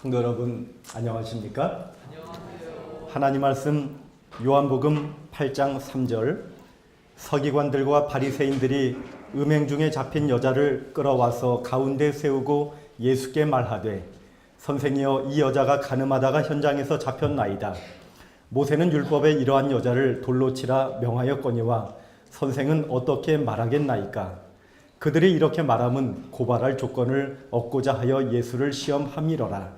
성도 여러분 안녕하십니까? 하나님 말씀 요한복음 8장 3절 서기관들과 바리새인들이 음행 중에 잡힌 여자를 끌어와서 가운데 세우고 예수께 말하되 선생이여 이 여자가 가늠하다가 현장에서 잡혔나이다. 모세는 율법에 이러한 여자를 돌로 치라 명하였거니와 선생은 어떻게 말하겠나이까? 그들이 이렇게 말함은 고발할 조건을 얻고자 하여 예수를 시험함이러라.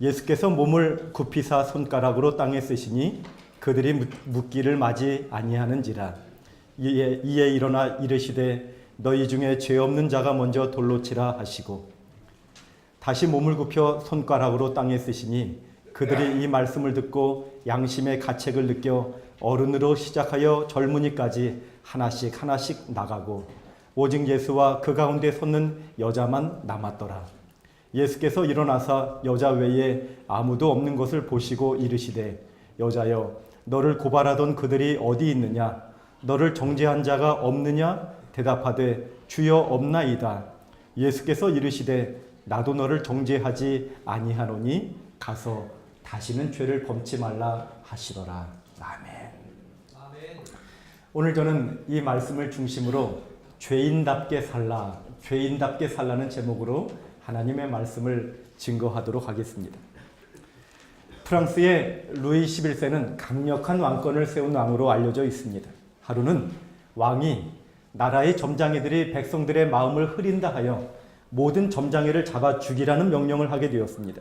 예수께서 몸을 굽히사 손가락으로 땅에 쓰시니 그들이 묻기를 마지 아니하는지라. 이에 일어나 이르시되 너희 중에 죄 없는 자가 먼저 돌로 치라 하시고 다시 몸을 굽혀 손가락으로 땅에 쓰시니 그들이 이 말씀을 듣고 양심의 가책을 느껴 어른으로 시작하여 젊은이까지 하나씩 나가고 오직 예수와 그 가운데 섰는 여자만 남았더라. 예수께서 일어나사 여자 외에 아무도 없는 것을 보시고 이르시되 여자여 너를 고발하던 그들이 어디 있느냐? 너를 정죄한 자가 없느냐? 대답하되 주여 없나이다. 예수께서 이르시되 나도 너를 정죄하지 아니하노니 가서 다시는 죄를 범치 말라 하시더라. 아멘. 오늘 저는 이 말씀을 중심으로 죄인답게 살라는 제목으로 하나님의 말씀을 증거하도록 하겠습니다. 프랑스의 루이 11세는 강력한 왕권을 세운 왕으로 알려져 있습니다. 하루는 왕이 나라의 점장이들이 백성들의 마음을 흐린다 하여 모든 점장이를 잡아 죽이라는 명령을 하게 되었습니다.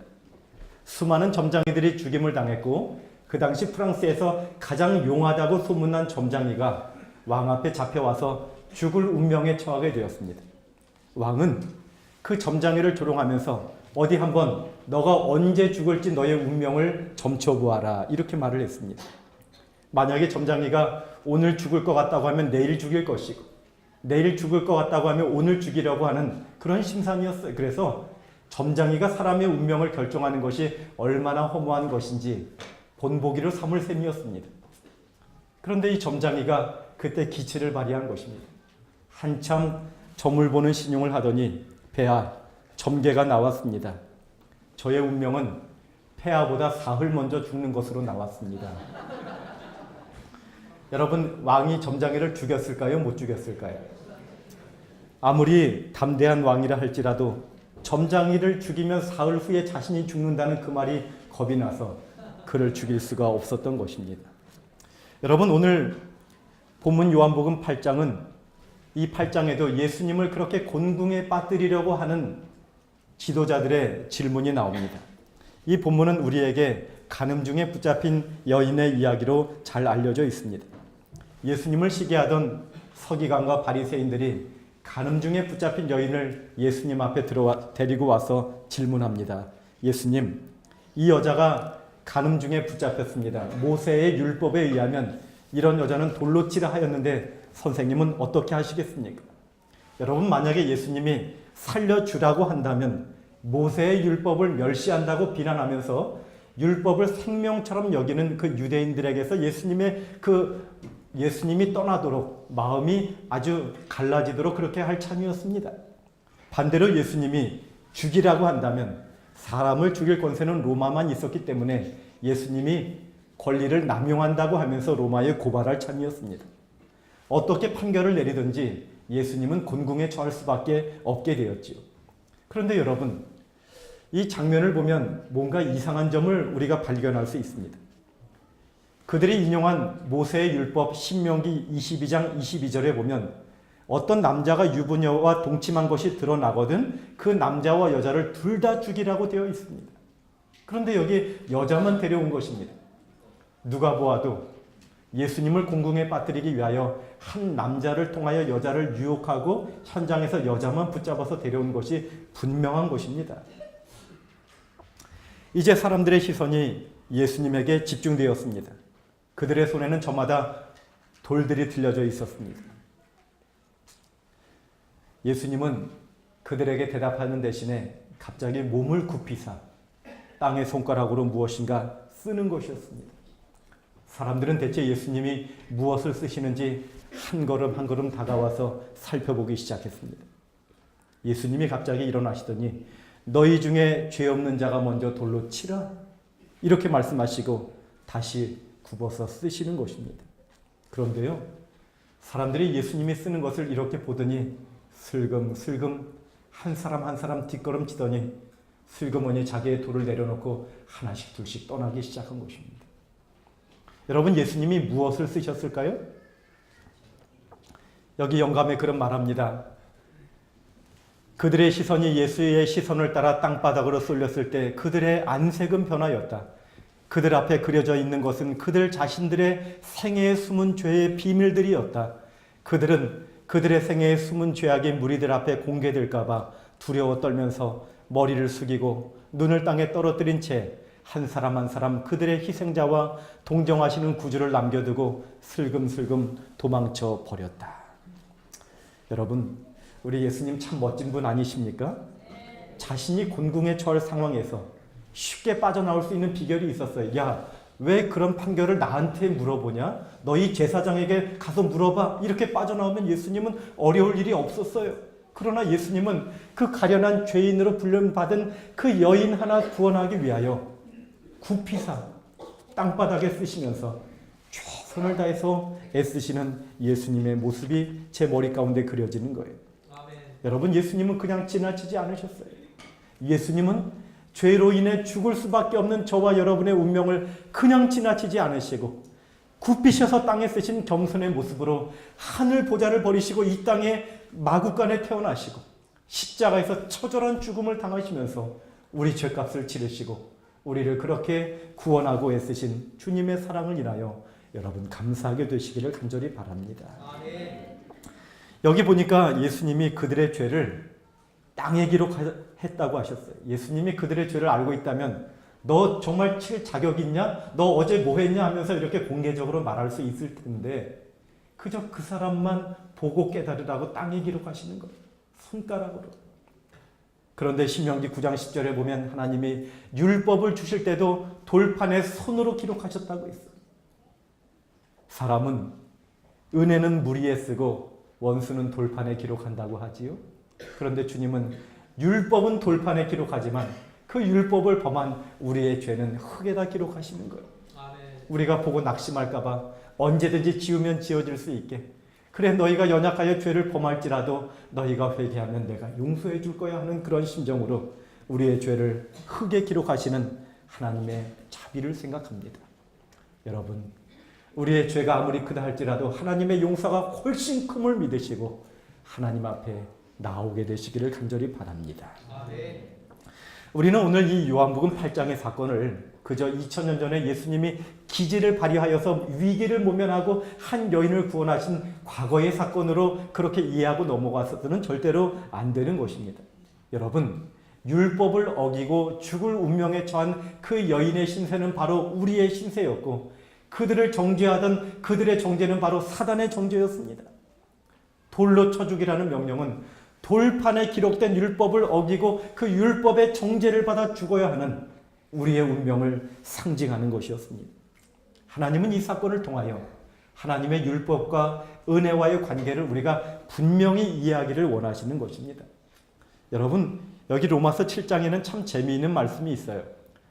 수많은 점장이들이 죽임을 당했고 그 당시 프랑스에서 가장 용하다고 소문난 점장이가 왕 앞에 잡혀와서 죽을 운명에 처하게 되었습니다. 왕은 그 점장이를 조롱하면서 어디 한번 너가 언제 죽을지 너의 운명을 점쳐보아라 이렇게 말을 했습니다. 만약에 점장이가 오늘 죽을 것 같다고 하면 내일 죽일 것이고 내일 죽을 것 같다고 하면 오늘 죽이려고 하는 그런 심산이었어요. 그래서 점장이가 사람의 운명을 결정하는 것이 얼마나 허무한 것인지 본보기로 삼을 셈이었습니다. 그런데 이 점장이가 그때 기치를 발휘한 것입니다. 한참 점을 보는 신용을 하더니 폐하, 점괘가 나왔습니다. 저의 운명은 폐하보다 사흘 먼저 죽는 것으로 나왔습니다. 여러분, 왕이 점장이를 죽였을까요? 못 죽였을까요? 아무리 담대한 왕이라 할지라도 점장이를 죽이면 사흘 후에 자신이 죽는다는 그 말이 겁이 나서 그를 죽일 수가 없었던 것입니다. 여러분, 오늘 본문 요한복음 8장은 이 8장에도 예수님을 그렇게 곤궁에 빠뜨리려고 하는 지도자들의 질문이 나옵니다. 이 본문은 우리에게 간음 중에 붙잡힌 여인의 이야기로 잘 알려져 있습니다. 예수님을 시기하던 서기관과 바리새인들이 간음 중에 붙잡힌 여인을 예수님 앞에 데리고 와서 질문합니다. 예수님, 이 여자가 간음 중에 붙잡혔습니다. 모세의 율법에 의하면 이런 여자는 돌로 치라 하였는데 선생님은 어떻게 하시겠습니까? 여러분, 만약에 예수님이 살려주라고 한다면 모세의 율법을 멸시한다고 비난하면서 율법을 생명처럼 여기는 그 유대인들에게서 예수님이 떠나도록 마음이 아주 갈라지도록 그렇게 할 참이었습니다. 반대로 예수님이 죽이라고 한다면 사람을 죽일 권세는 로마만 있었기 때문에 예수님이 권리를 남용한다고 하면서 로마에 고발할 참이었습니다. 어떻게 판결을 내리든지 예수님은 곤궁에 처할 수밖에 없게 되었지요. 그런데 여러분, 이 장면을 보면 뭔가 이상한 점을 우리가 발견할 수 있습니다. 그들이 인용한 모세의 율법 신명기 22장 22절에 보면 어떤 남자가 유부녀와 동침한 것이 드러나거든 그 남자와 여자를 둘 다 죽이라고 되어 있습니다. 그런데 여기 여자만 데려온 것입니다. 누가 보아도 예수님을 곤궁에 빠뜨리기 위하여 한 남자를 통하여 여자를 유혹하고 현장에서 여자만 붙잡아서 데려온 것이 분명한 것입니다. 이제 사람들의 시선이 예수님에게 집중되었습니다. 그들의 손에는 저마다 돌들이 들려져 있었습니다. 예수님은 그들에게 대답하는 대신에 갑자기 몸을 굽히사 땅의 손가락으로 무엇인가 쓰는 것이었습니다. 사람들은 대체 예수님이 무엇을 쓰시는지 한 걸음 한 걸음 다가와서 살펴보기 시작했습니다. 예수님이 갑자기 일어나시더니 너희 중에 죄 없는 자가 먼저 돌로 치라. 이렇게 말씀하시고 다시 굽어서 쓰시는 것입니다. 그런데요, 사람들이 예수님이 쓰는 것을 이렇게 보더니 슬금슬금 한 사람 한 사람 뒷걸음치더니 슬그머니 자기의 돌을 내려놓고 하나씩 둘씩 떠나기 시작한 것입니다. 여러분, 예수님이 무엇을 쓰셨을까요? 여기 영감의 글은 말합니다. 그들의 시선이 예수의 시선을 따라 땅바닥으로 쏠렸을 때 그들의 안색은 변하였다. 그들 앞에 그려져 있는 것은 그들 자신들의 생애에 숨은 죄의 비밀들이었다. 그들은 그들의 생애에 숨은 죄악이 무리들 앞에 공개될까 봐 두려워 떨면서 머리를 숙이고 눈을 땅에 떨어뜨린 채 한 사람 한 사람 그들의 희생자와 동정하시는 구주를 남겨두고 슬금슬금 도망쳐 버렸다. 여러분, 우리 예수님 참 멋진 분 아니십니까? 자신이 곤궁에 처할 상황에서 쉽게 빠져나올 수 있는 비결이 있었어요. 야, 왜 그런 판결을 나한테 물어보냐? 너희 제사장에게 가서 물어봐. 이렇게 빠져나오면 예수님은 어려울 일이 없었어요. 그러나 예수님은 그 가련한 죄인으로 훈련받은 그 여인 하나 구원하기 위하여 구피사 땅바닥에 쓰시면서 최선을 다해서 애쓰시는 예수님의 모습이 제 머리 가운데 그려지는 거예요. 아멘. 여러분, 예수님은 그냥 지나치지 않으셨어요. 예수님은 죄로 인해 죽을 수밖에 없는 저와 여러분의 운명을 그냥 지나치지 않으시고 굽히셔서 땅에 쓰신 겸손의 모습으로 하늘 보좌를 버리시고 이 땅에 마구간에 태어나시고 십자가에서 처절한 죽음을 당하시면서 우리 죄값을 치르시고 우리를 그렇게 구원하고 애쓰신 주님의 사랑을 인하여 여러분 감사하게 되시기를 간절히 바랍니다. 아멘. 여기 보니까 예수님이 그들의 죄를 땅에 기록했다고 하셨어요. 예수님이 그들의 죄를 알고 있다면 너 정말 칠 자격 있냐? 너 어제 뭐 했냐? 하면서 이렇게 공개적으로 말할 수 있을 텐데 그저 그 사람만 보고 깨달으라고 땅에 기록하시는 거예요. 손가락으로. 그런데 신명기 9장 10절에 보면 하나님이 율법을 주실 때도 돌판에 손으로 기록하셨다고 했어요. 사람은 은혜는 물 위에 쓰고 원수는 돌판에 기록한다고 하지요. 그런데 주님은 율법은 돌판에 기록하지만 그 율법을 범한 우리의 죄는 흙에다 기록하시는 거예요. 아멘. 우리가 보고 낙심할까 봐 언제든지 지우면 지워질 수 있게 그래 너희가 연약하여 죄를 범할지라도 너희가 회개하면 내가 용서해 줄 거야 하는 그런 심정으로 우리의 죄를 흙에 기록하시는 하나님의 자비를 생각합니다. 여러분, 우리의 죄가 아무리 크다 할지라도 하나님의 용서가 훨씬 큼을 믿으시고 하나님 앞에 나오게 되시기를 간절히 바랍니다. 아멘. 우리는 오늘 이 요한복음 8장의 사건을 그저 2000년 전에 예수님이 기지를 발휘하여서 위기를 모면하고 한 여인을 구원하신 과거의 사건으로 그렇게 이해하고 넘어가서는 절대로 안 되는 것입니다. 여러분, 율법을 어기고 죽을 운명에 처한 그 여인의 신세는 바로 우리의 신세였고 그들을 정죄하던 그들의 정죄는 바로 사단의 정죄였습니다. 돌로 쳐 죽이라는 명령은 돌판에 기록된 율법을 어기고 그 율법의 정죄를 받아 죽어야 하는 우리의 운명을 상징하는 것이었습니다. 하나님은 이 사건을 통하여 하나님의 율법과 은혜와의 관계를 우리가 분명히 이해하기를 원하시는 것입니다. 여러분, 여기 로마서 7장에는 참 재미있는 말씀이 있어요.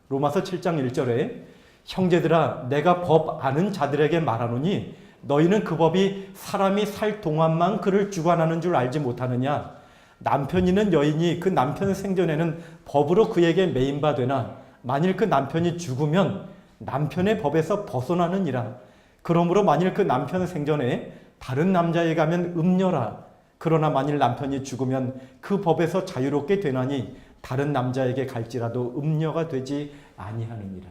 로마서 7장 1절에 형제들아 내가 법 아는 자들에게 말하노니 너희는 그 법이 사람이 살 동안만 그를 주관하는 줄 알지 못하느냐. 남편 있는 여인이 그 남편 생전에는 법으로 그에게 매인바 되나 만일 그 남편이 죽으면 남편의 법에서 벗어나느니라. 그러므로 만일 그 남편 생전에 다른 남자에 가면 음녀라. 그러나 만일 남편이 죽으면 그 법에서 자유롭게 되나니 다른 남자에게 갈지라도 음녀가 되지 아니하느니라.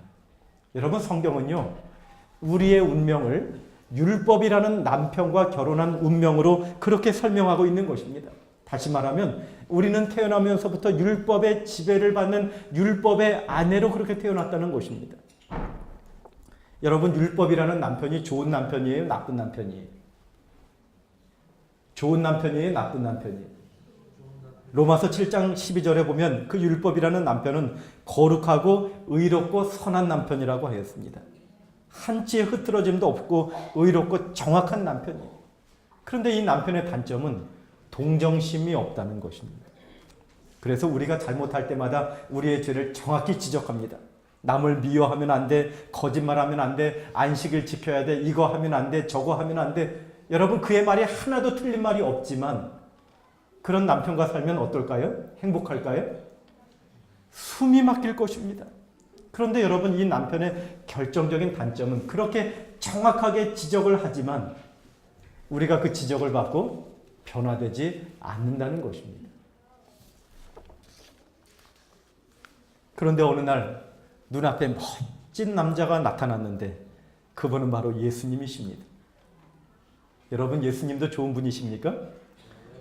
여러분, 성경은요 우리의 운명을 율법이라는 남편과 결혼한 운명으로 그렇게 설명하고 있는 것입니다. 다시 말하면 우리는 태어나면서부터 율법의 지배를 받는 율법의 아내로 그렇게 태어났다는 것입니다. 여러분, 율법이라는 남편이 좋은 남편이에요? 나쁜 남편이에요? 좋은 남편이에요? 나쁜 남편이에요? 로마서 7장 12절에 보면 그 율법이라는 남편은 거룩하고 의롭고 선한 남편이라고 하였습니다. 한치의 흐트러짐도 없고 의롭고 정확한 남편이에요. 그런데 이 남편의 단점은 동정심이 없다는 것입니다. 그래서 우리가 잘못할 때마다 우리의 죄를 정확히 지적합니다. 남을 미워하면 안 돼, 거짓말하면 안 돼, 안식일 지켜야 돼, 이거 하면 안 돼, 저거 하면 안 돼. 여러분, 그의 말이 하나도 틀린 말이 없지만 그런 남편과 살면 어떨까요? 행복할까요? 숨이 막힐 것입니다. 그런데 여러분, 이 남편의 결정적인 단점은 그렇게 정확하게 지적을 하지만 우리가 그 지적을 받고 변화되지 않는다는 것입니다. 그런데 어느 날 눈앞에 멋진 남자가 나타났는데 그분은 바로 예수님이십니다. 여러분, 예수님도 좋은 분이십니까?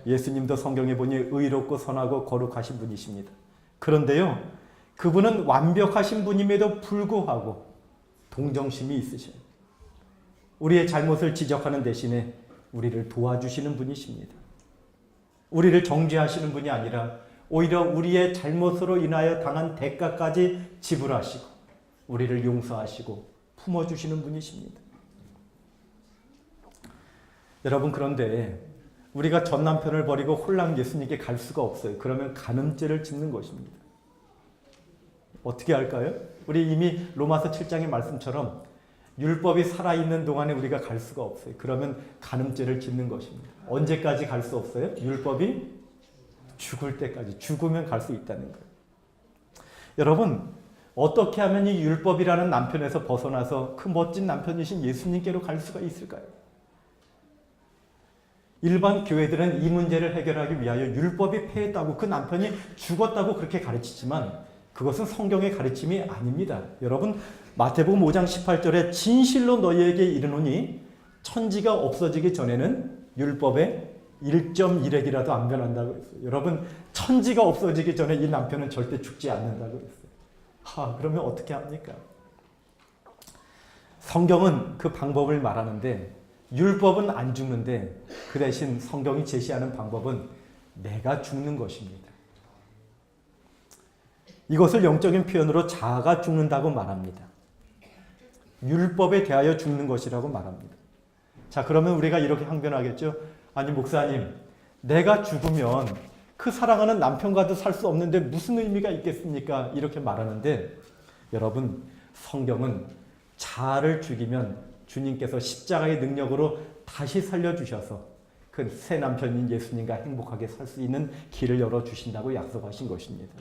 예수님도 성경에 보니 의롭고 선하고 거룩하신 분이십니다. 그런데요, 그분은 완벽하신 분임에도 불구하고 동정심이 있으셔요. 우리의 잘못을 지적하는 대신에 우리를 도와주시는 분이십니다. 우리를 정죄하시는 분이 아니라 오히려 우리의 잘못으로 인하여 당한 대가까지 지불하시고 우리를 용서하시고 품어주시는 분이십니다. 여러분, 그런데 우리가 전 남편을 버리고 홀랑 예수님께 갈 수가 없어요. 그러면 간음죄를 짓는 것입니다. 어떻게 할까요? 우리 이미 로마서 7장의 말씀처럼 율법이 살아있는 동안에 우리가 갈 수가 없어요. 그러면 간음죄를 짓는 것입니다. 언제까지 갈 수 없어요? 율법이 죽을 때까지. 죽으면 갈 수 있다는 거예요. 여러분, 어떻게 하면 이 율법이라는 남편에서 벗어나서 그 멋진 남편이신 예수님께로 갈 수가 있을까요? 일반 교회들은 이 문제를 해결하기 위하여 율법이 패했다고, 그 남편이 죽었다고 그렇게 가르치지만 그것은 성경의 가르침이 아닙니다. 여러분, 마태복음 5장 18절에 진실로 너희에게 이르노니 천지가 없어지기 전에는 율법의 1.1핵이라도 안 변한다고 했어요. 여러분, 천지가 없어지기 전에 이 남편은 절대 죽지 않는다고 했어요. 그러면 어떻게 합니까? 성경은 그 방법을 말하는데 율법은 안 죽는데 그 대신 성경이 제시하는 방법은 내가 죽는 것입니다. 이것을 영적인 표현으로 자아가 죽는다고 말합니다. 율법에 대하여 죽는 것이라고 말합니다. 자, 그러면 우리가 이렇게 항변하겠죠? 아니, 목사님, 내가 죽으면 그 사랑하는 남편과도 살 수 없는데 무슨 의미가 있겠습니까? 이렇게 말하는데 여러분, 성경은 자아를 죽이면 주님께서 십자가의 능력으로 다시 살려주셔서 그 새 남편인 예수님과 행복하게 살 수 있는 길을 열어주신다고 약속하신 것입니다.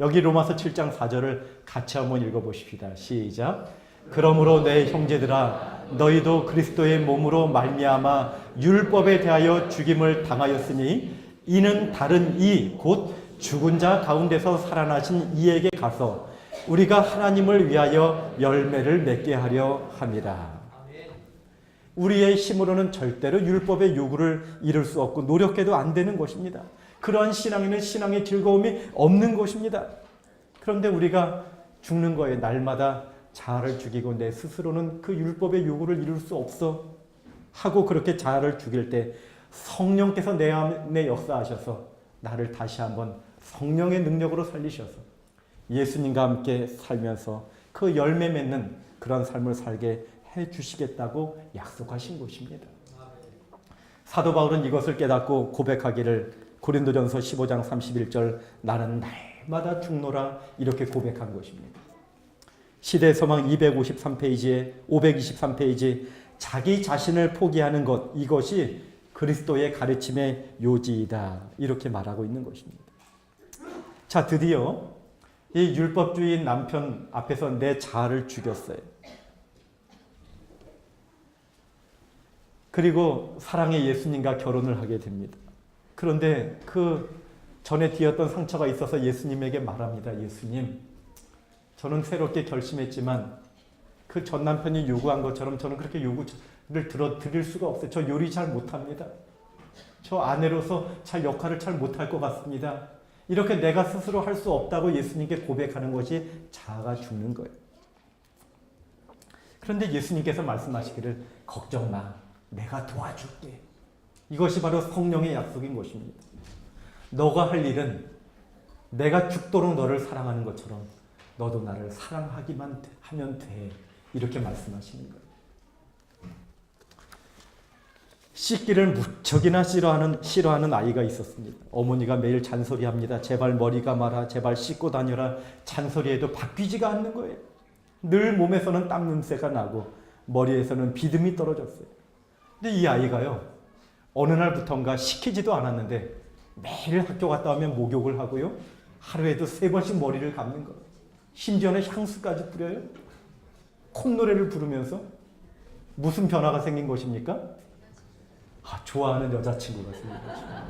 여기 로마서 7장 4절을 같이 한번 읽어보십시다. 시작. 그러므로 내 형제들아, 너희도 그리스도의 몸으로 말미암아 율법에 대하여 죽임을 당하였으니 이는 다른 이 곧 죽은 자 가운데서 살아나신 이에게 가서 우리가 하나님을 위하여 열매를 맺게 하려 함이라. 우리의 힘으로는 절대로 율법의 요구를 이룰 수 없고 노력해도 안 되는 것입니다. 그러한 신앙에는 신앙의 즐거움이 없는 것입니다. 그런데 우리가 죽는 거에 날마다 자아를 죽이고 내 스스로는 그 율법의 요구를 이룰 수 없어 하고 그렇게 자아를 죽일 때 성령께서 내 안에 역사하셔서 나를 다시 한번 성령의 능력으로 살리셔서 예수님과 함께 살면서 그 열매 맺는 그런 삶을 살게 해주시겠다고 약속하신 것입니다. 사도 바울은 이것을 깨닫고 고백하기를 고린도전서 15장 31절 나는 날마다 죽노라 이렇게 고백한 것입니다. 시대의 소망 253페이지에 523페이지 자기 자신을 포기하는 것, 이것이 그리스도의 가르침의 요지이다 이렇게 말하고 있는 것입니다. 자, 드디어 이 율법주의 남편 앞에서 내 자아를 죽였어요. 그리고 사랑의 예수님과 결혼을 하게 됩니다. 그런데 그 전에 뒤었던 상처가 있어서 예수님에게 말합니다. 예수님, 저는 새롭게 결심했지만 그 전 남편이 요구한 것처럼 저는 그렇게 요구를 드릴 수가 없어요. 저 요리 잘 못합니다. 저 아내로서 잘 역할을 잘 못할 것 같습니다. 이렇게 내가 스스로 할 수 없다고 예수님께 고백하는 것이 자아가 죽는 거예요. 그런데 예수님께서 말씀하시기를 걱정 마. 내가 도와줄게. 이것이 바로 성령의 약속인 것입니다. 너가 할 일은 내가 죽도록 너를 사랑하는 것처럼 너도 나를 사랑하기만 하면 돼. 이렇게 말씀하시는 거예요. 씻기를 무척이나 싫어하는 아이가 있었습니다. 어머니가 매일 잔소리합니다. 제발 머리가 마라, 제발 씻고 다녀라. 잔소리해도 바뀌지가 않는 거예요. 늘 몸에서는 땀 냄새가 나고 머리에서는 비듬이 떨어졌어요. 근데 이 아이가요, 어느 날부턴가 시키지도 않았는데 매일 학교 갔다 오면 목욕을 하고요, 하루에도 3번씩 머리를 감는 거예요. 심지어는 향수까지 뿌려요. 콧노래를 부르면서. 무슨 변화가 생긴 것입니까? 좋아하는 여자친구가 생긴 것입니다.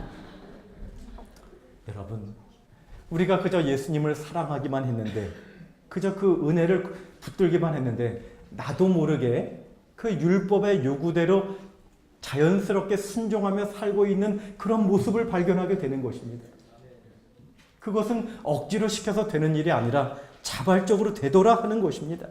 여러분, 우리가 그저 예수님을 사랑하기만 했는데, 그저 그 은혜를 붙들기만 했는데, 나도 모르게 그 율법의 요구대로 자연스럽게 순종하며 살고 있는 그런 모습을 발견하게 되는 것입니다. 그것은 억지로 시켜서 되는 일이 아니라 자발적으로 되돌아 하는 것입니다.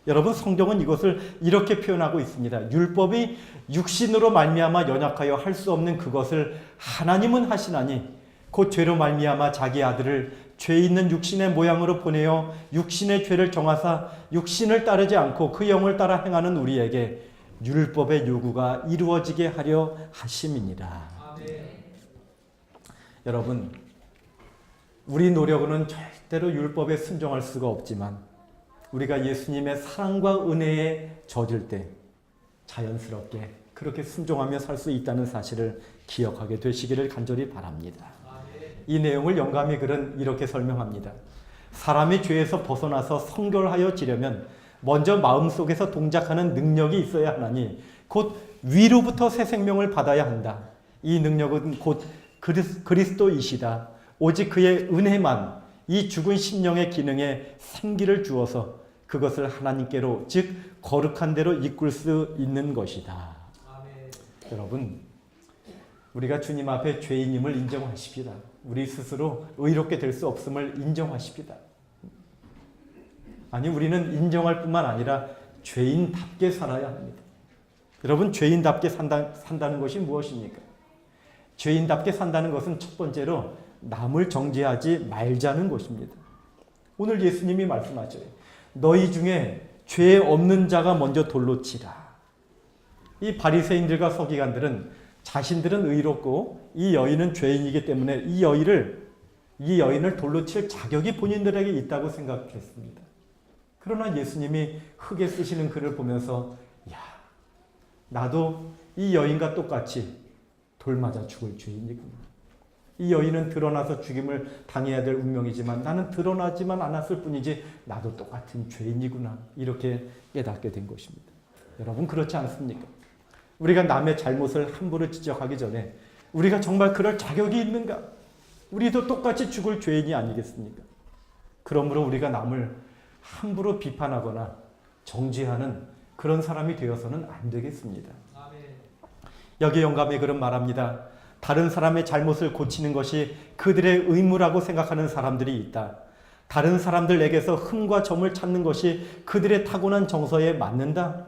여러분, 성경은 이것을 이렇게 표현하고 있습니다. 율법이 육신으로 말미암아 연약하여 할 수 없는 그것을 하나님은 하시나니 곧 죄로 말미암아 자기 아들을 죄 있는 육신의 모양으로 보내어 육신의 죄를 정하사 육신을 따르지 않고 그 영을 따라 행하는 우리에게 율법의 요구가 이루어지게 하려 하심이니라. 아멘. 여러분, 우리 노력으로는 절대로 율법에 순종할 수가 없지만 우리가 예수님의 사랑과 은혜에 젖을 때 자연스럽게 그렇게 순종하며 살 수 있다는 사실을 기억하게 되시기를 간절히 바랍니다. 이 내용을 영감의 글은 이렇게 설명합니다. 사람이 죄에서 벗어나서 성결하여 지려면 먼저 마음속에서 동작하는 능력이 있어야 하나니 곧 위로부터 새 생명을 받아야 한다. 이 능력은 곧 그리스도이시다. 오직 그의 은혜만 이 죽은 심령의 기능에 생기를 주어서 그것을 하나님께로, 즉 거룩한 대로 이끌 수 있는 것이다. 아멘. 여러분, 우리가 주님 앞에 죄인임을 인정하십시다. 우리 스스로 의롭게 될 수 없음을 인정하십시다. 아니, 우리는 인정할 뿐만 아니라 죄인답게 살아야 합니다. 여러분, 죄인답게 산다는 것이 무엇입니까? 죄인답게 산다는 것은 첫 번째로 남을 정죄하지 말자는 것입니다. 오늘 예수님이 말씀하셔요. 너희 중에 죄 없는 자가 먼저 돌로 치라. 이 바리새인들과 서기관들은 자신들은 의롭고 이 여인은 죄인이기 때문에 이 여인을 돌로 칠 자격이 본인들에게 있다고 생각했습니다. 그러나 예수님이 흙에 쓰시는 글을 보면서 나도 이 여인과 똑같이 돌 맞아 죽을 죄인이구나. 이 여인은 드러나서 죽임을 당해야 될 운명이지만 나는 드러나지만 않았을 뿐이지 나도 똑같은 죄인이구나. 이렇게 깨닫게 된 것입니다. 여러분, 그렇지 않습니까? 우리가 남의 잘못을 함부로 지적하기 전에 우리가 정말 그럴 자격이 있는가? 우리도 똑같이 죽을 죄인이 아니겠습니까? 그러므로 우리가 남을 함부로 비판하거나 정죄하는 그런 사람이 되어서는 안 되겠습니다. 여기 영감의 글은 말합니다. 다른 사람의 잘못을 고치는 것이 그들의 의무라고 생각하는 사람들이 있다. 다른 사람들에게서 흠과 점을 찾는 것이 그들의 타고난 정서에 맞는다.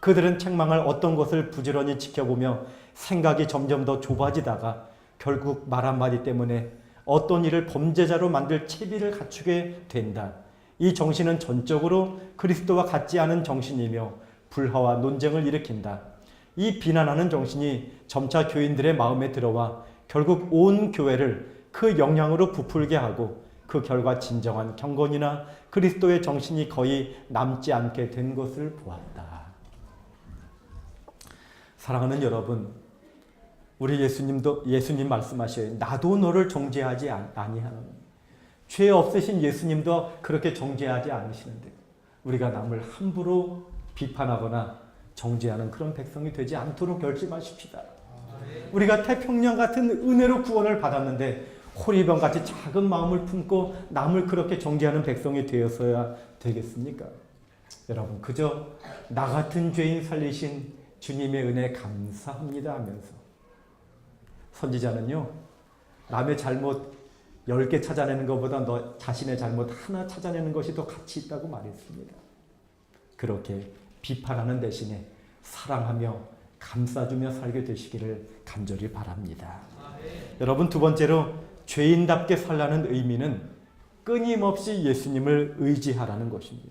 그들은 책망할 어떤 것을 부지런히 지켜보며 생각이 점점 더 좁아지다가 결국 말 한마디 때문에 어떤 일을 범죄자로 만들 채비를 갖추게 된다. 이 정신은 전적으로 그리스도와 같지 않은 정신이며 불화와 논쟁을 일으킨다. 이 비난하는 정신이 점차 교인들의 마음에 들어와 결국 온 교회를 그 영향으로 부풀게 하고 그 결과 진정한 경건이나 그리스도의 정신이 거의 남지 않게 된 것을 보았다. 사랑하는 여러분, 우리 예수님 말씀하셔요. 나도 너를 정죄하지 아니하노니. 죄 없으신 예수님도 그렇게 정죄하지 않으시는데 우리가 남을 함부로 비판하거나 정죄하는 그런 백성이 되지 않도록 결심하십시다. 우리가 태평양 같은 은혜로 구원을 받았는데 호리병같이 작은 마음을 품고 남을 그렇게 정죄하는 백성이 되었어야 되겠습니까? 여러분, 그저 나 같은 죄인 살리신 주님의 은혜 감사합니다 하면서, 선지자는요, 남의 잘못 10개 찾아내는 것보다 너 자신의 잘못 하나 찾아내는 것이 더 가치 있다고 말했습니다. 그렇게 비판하는 대신에 사랑하며 감싸주며 살게 되시기를 간절히 바랍니다. 여러분, 두 번째로 죄인답게 살라는 의미는 끊임없이 예수님을 의지하라는 것입니다.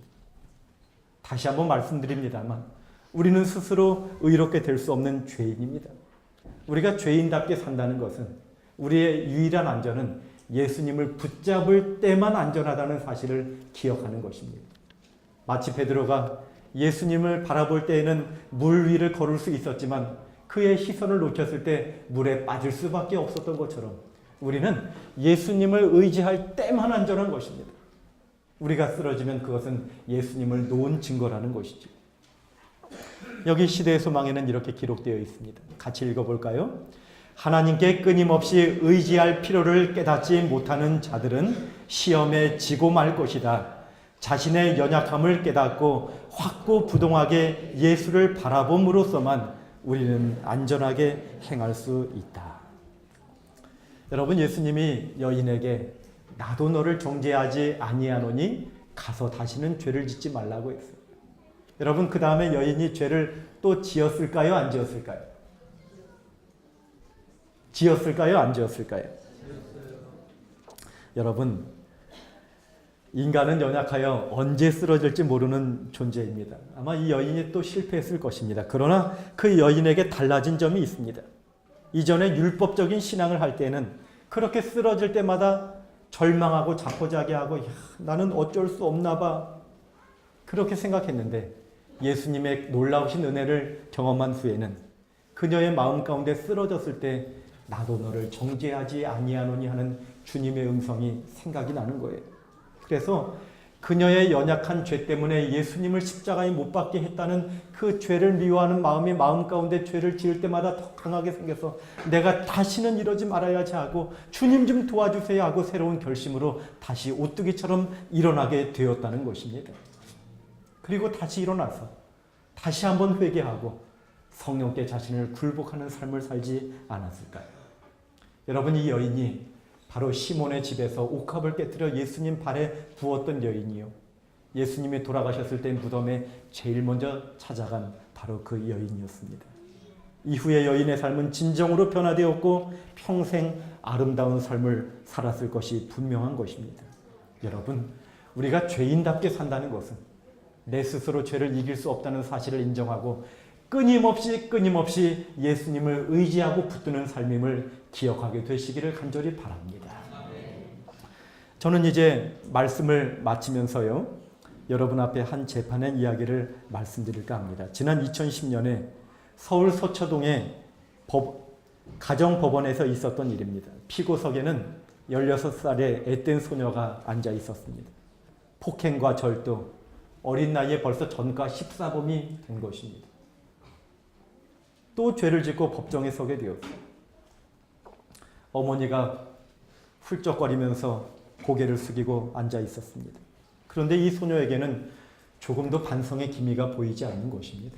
다시 한번 말씀드립니다만 우리는 스스로 의롭게 될 수 없는 죄인입니다. 우리가 죄인답게 산다는 것은 우리의 유일한 안전은 예수님을 붙잡을 때만 안전하다는 사실을 기억하는 것입니다. 마치 베드로가 예수님을 바라볼 때에는 물 위를 걸을 수 있었지만 그의 시선을 놓쳤을 때 물에 빠질 수밖에 없었던 것처럼 우리는 예수님을 의지할 때만 안전한 것입니다. 우리가 쓰러지면 그것은 예수님을 놓은 증거라는 것이죠. 여기 시대의 소망에는 이렇게 기록되어 있습니다. 같이 읽어볼까요? 하나님께 끊임없이 의지할 필요를 깨닫지 못하는 자들은 시험에 지고 말 것이다. 자신의 연약함을 깨닫고 확고부동하게 예수를 바라봄으로써만 우리는 안전하게 행할 수 있다. 여러분, 예수님이 여인에게 나도 너를 정죄하지 아니하노니 가서 다시는 죄를 짓지 말라고 했어요. 여러분, 그 다음에 여인이 죄를 또 지었을까요? 안 지었을까요? 지었을까요? 안 지었을까요? 여러분, 인간은 연약하여 언제 쓰러질지 모르는 존재입니다. 아마 이 여인이 또 실패했을 것입니다. 그러나 그 여인에게 달라진 점이 있습니다. 이전에 율법적인 신앙을 할 때는 그렇게 쓰러질 때마다 절망하고 자포자기하고 나는 어쩔 수 없나 봐 그렇게 생각했는데 예수님의 놀라우신 은혜를 경험한 후에는 그녀의 마음 가운데 쓰러졌을 때 나도 너를 정죄하지 아니하노니 하는 주님의 음성이 생각이 나는 거예요. 그래서 그녀의 연약한 죄 때문에 예수님을 십자가에 못 박게 했다는 그 죄를 미워하는 마음이 마음 가운데 죄를 지을 때마다 더 강하게 생겨서 내가 다시는 이러지 말아야지 하고 주님 좀 도와주세요 하고 새로운 결심으로 다시 오뚜기처럼 일어나게 되었다는 것입니다. 그리고 다시 일어나서 다시 한번 회개하고 성령께 자신을 굴복하는 삶을 살지 않았을까요? 여러분, 이 여인이 바로 시몬의 집에서 옥합을 깨뜨려 예수님 발에 부었던 여인이요. 예수님이 돌아가셨을 때 무덤에 제일 먼저 찾아간 바로 그 여인이었습니다. 이후에 여인의 삶은 진정으로 변화되었고 평생 아름다운 삶을 살았을 것이 분명한 것입니다. 여러분, 우리가 죄인답게 산다는 것은 내 스스로 죄를 이길 수 없다는 사실을 인정하고 끊임없이 예수님을 의지하고 붙드는 삶임을 기억하게 되시기를 간절히 바랍니다. 저는 이제 말씀을 마치면서요, 여러분 앞에 한 재판의 이야기를 말씀드릴까 합니다. 지난 2010년에 서울 서초동의 가정법원에서 있었던 일입니다. 피고석에는 16살의 앳된 소녀가 앉아 있었습니다. 폭행과 절도, 어린 나이에 벌써 전과 14범이 된 것입니다. 또 죄를 짓고 법정에 서게 되었어요. 어머니가 훌쩍거리면서 고개를 숙이고 앉아 있었습니다. 그런데 이 소녀에게는 조금도 반성의 기미가 보이지 않는 것입니다.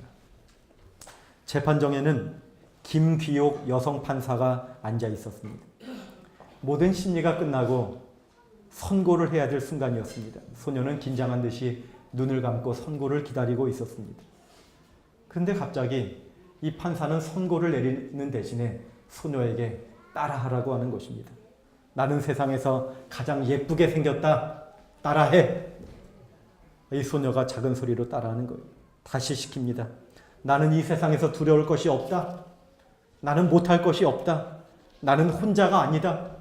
재판정에는 김귀옥 여성 판사가 앉아 있었습니다. 모든 심리가 끝나고 선고를 해야 될 순간이었습니다. 소녀는 긴장한 듯이 눈을 감고 선고를 기다리고 있었습니다. 그런데 갑자기 이 판사는 선고를 내리는 대신에 소녀에게 따라하라고 하는 것입니다. 나는 세상에서 가장 예쁘게 생겼다. 따라해. 이 소녀가 작은 소리로 따라하는 거예요. 다시 시킵니다. 나는 이 세상에서 두려울 것이 없다. 나는 못할 것이 없다. 나는 혼자가 아니다.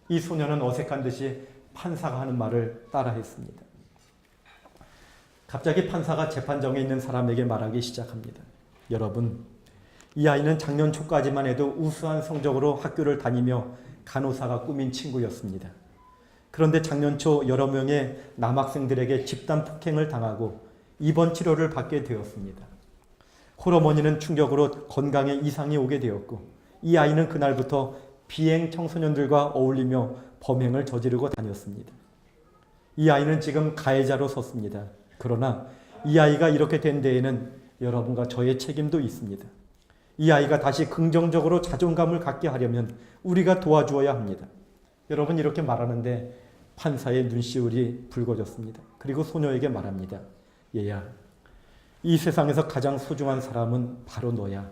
이 소녀는 어색한 듯이 판사가 하는 말을 따라했습니다. 갑자기 판사가 재판정에 있는 사람에게 말하기 시작합니다. 여러분, 이 아이는 작년 초까지만 해도 우수한 성적으로 학교를 다니며 간호사가 꾸민 친구였습니다. 그런데 작년 초 여러 명의 남학생들에게 집단 폭행을 당하고 입원 치료를 받게 되었습니다. 홀어머니는 충격으로 건강에 이상이 오게 되었고 이 아이는 그날부터 비행 청소년들과 어울리며 범행을 저지르고 다녔습니다. 이 아이는 지금 가해자로 섰습니다. 그러나 이 아이가 이렇게 된 데에는 여러분과 저의 책임도 있습니다. 이 아이가 다시 긍정적으로 자존감을 갖게 하려면 우리가 도와주어야 합니다. 여러분, 이렇게 말하는데 판사의 눈시울이 붉어졌습니다. 그리고 소녀에게 말합니다. 얘야, 이 세상에서 가장 소중한 사람은 바로 너야.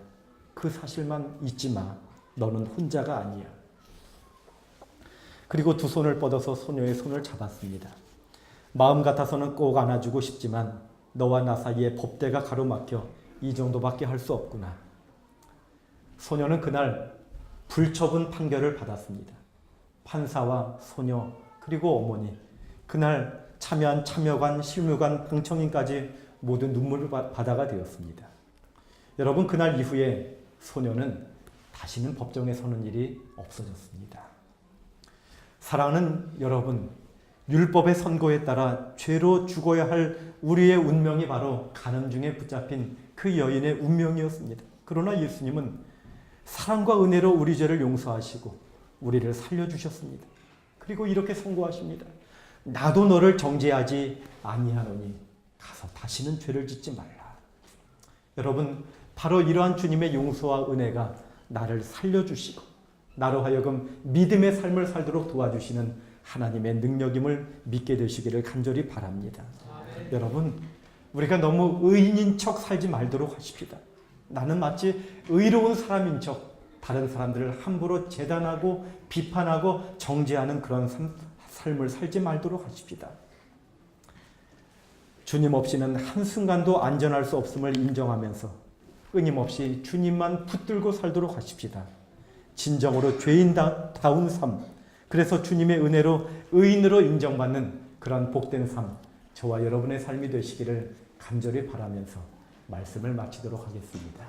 그 사실만 잊지 마. 너는 혼자가 아니야. 그리고 두 손을 뻗어서 소녀의 손을 잡았습니다. 마음 같아서는 꼭 안아주고 싶지만 너와 나 사이에 법대가 가로막혀 이 정도밖에 할 수 없구나. 소녀는 그날 불처분 판결을 받았습니다. 판사와 소녀 그리고 어머니, 그날 참여한 참여관, 실무관, 방청인까지 모두 눈물 바다가 되었습니다. 여러분, 그날 이후에 소녀는 다시는 법정에 서는 일이 없어졌습니다. 사랑하는 여러분, 율법의 선고에 따라 죄로 죽어야 할 우리의 운명이 바로 가늠 중에 붙잡힌 그 여인의 운명이었습니다. 그러나 예수님은 사랑과 은혜로 우리 죄를 용서하시고 우리를 살려주셨습니다. 그리고 이렇게 선고하십니다. 나도 너를 정죄하지 아니하노니 가서 다시는 죄를 짓지 말라. 여러분, 바로 이러한 주님의 용서와 은혜가 나를 살려주시고 나로 하여금 믿음의 삶을 살도록 도와주시는 하나님의 능력임을 믿게 되시기를 간절히 바랍니다. 여러분, 우리가 너무 의인인 척 살지 말도록 하십시다. 나는 마치 의로운 사람인 척 다른 사람들을 함부로 재단하고 비판하고 정죄하는 그런 삶을 살지 말도록 하십시다. 주님 없이는 한순간도 안전할 수 없음을 인정하면서 끊임없이 주님만 붙들고 살도록 하십시다. 진정으로 죄인다운 삶, 그래서 주님의 은혜로 의인으로 인정받는 그런 복된 삶, 저와 여러분의 삶이 되시기를 간절히 바라면서 말씀을 마치도록 하겠습니다.